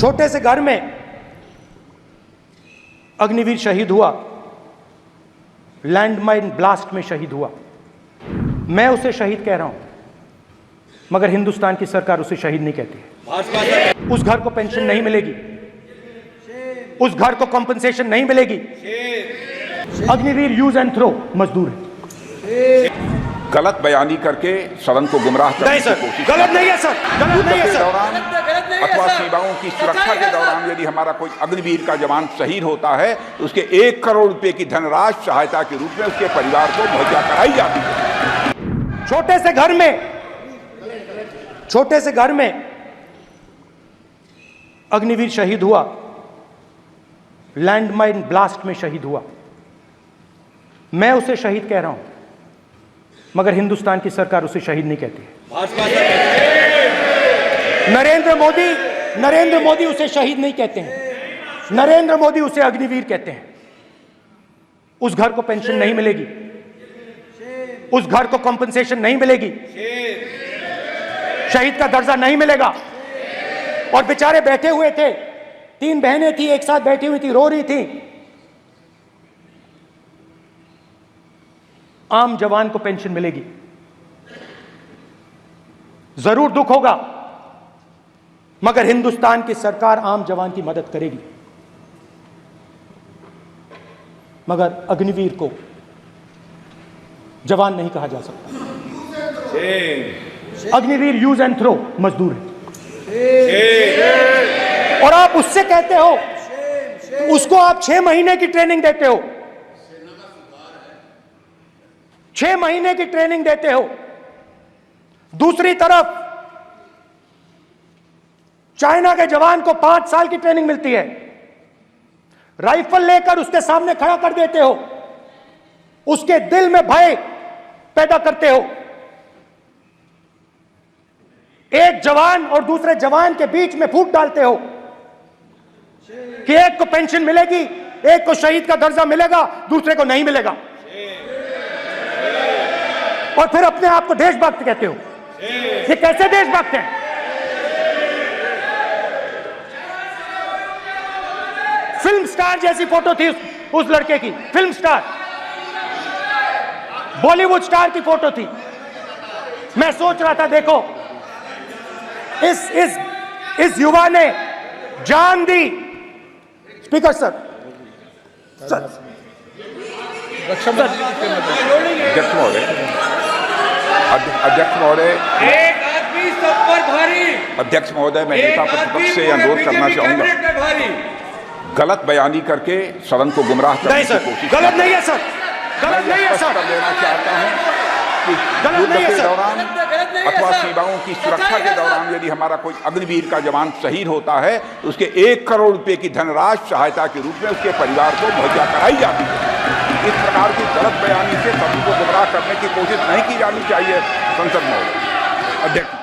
छोटे से घर में अग्निवीर शहीद हुआ, लैंडमाइन ब्लास्ट में शहीद हुआ। मैं उसे शहीद कह रहा हूं, मगर हिंदुस्तान की सरकार उसे शहीद नहीं कहती। उस घर को पेंशन नहीं मिलेगी, उस घर को कॉम्पेंसेशन नहीं मिलेगी। अग्निवीर यूज एंड थ्रो मजदूर है। गलत बयानी करके सदन को गुमराह करने की कोशिश, गलत नहीं है सर, गलत नहीं है के सर। दौरान अथवा सीमाओं की सुरक्षा के दौरान यदि हमारा कोई अग्निवीर का जवान शहीद होता है तो उसके 1 करोड़ रुपए की धनराशि सहायता के रूप में उसके परिवार को मुहैया कराई जाती है। छोटे से घर में अग्निवीर शहीद हुआ, लैंडमाइन ब्लास्ट में शहीद हुआ। मैं उसे शहीद कह रहा हूं, मगर हिंदुस्तान की सरकार उसे शहीद नहीं कहती। नरेंद्र मोदी उसे शहीद नहीं कहते हैं। नरेंद्र मोदी उसे अग्निवीर कहते हैं। उस घर को पेंशन नहीं मिलेगी, उस घर को कॉम्पेंसेशन नहीं मिलेगी, शहीद का दर्जा नहीं मिलेगा। और बेचारे बैठे हुए थे, 3 बहनें थी, एक साथ बैठी हुई थी, रो रही थी। आम जवान को पेंशन मिलेगी, जरूर दुख होगा, मगर हिंदुस्तान की सरकार आम जवान की मदद करेगी। मगर अग्निवीर को जवान नहीं कहा जा सकता। अग्निवीर यूज एंड थ्रो मजदूर है। और आप उससे कहते हो, उसको आप 6 महीने की ट्रेनिंग देते हो, 6 महीने की ट्रेनिंग देते हो। दूसरी तरफ चाइना के जवान को 5 साल की ट्रेनिंग मिलती है, राइफल लेकर उसके सामने खड़ा कर देते हो, उसके दिल में भय पैदा करते हो। एक जवान और दूसरे जवान के बीच में फूट डालते हो कि एक को पेंशन मिलेगी, एक को शहीद का दर्जा मिलेगा, दूसरे को नहीं मिलेगा। और फिर अपने आप को देशभक्त कहते हो। ये कैसे देशभक्त हैं? फिल्म स्टार जैसी फोटो थी उस लड़के की, फिल्म स्टार, बॉलीवुड स्टार की फोटो थी। मैं सोच रहा था, देखो इस युवा ने जान दी। स्पीकर सर, अध्यक्ष महोदय, एक आदमी सब पर भारी। अध्यक्ष महोदय, मैं नेता प्रतिपक्ष से अनुरोध करना चाहूंगा, गलत बयानी करके सदन को गुमराह करने की कोशिश, गलत नहीं है सर, गलत नहीं है सर। कर देना चाहता हूं कि युद्ध के दौरान अथवा सीमाओं की सुरक्षा के दौरान यदि हमारा कोई अग्निवीर का जवान शहीद होता है तो उसके 1 करोड़ रुपए की धनराशि सहायता के रूप में उसके परिवार को मुहैया कराई जाती है। इस प्रकार की गलत बयानी से सभी को गुमराह करने की कोशिश नहीं की जानी चाहिए। संसद महोदय, अध्यक्ष।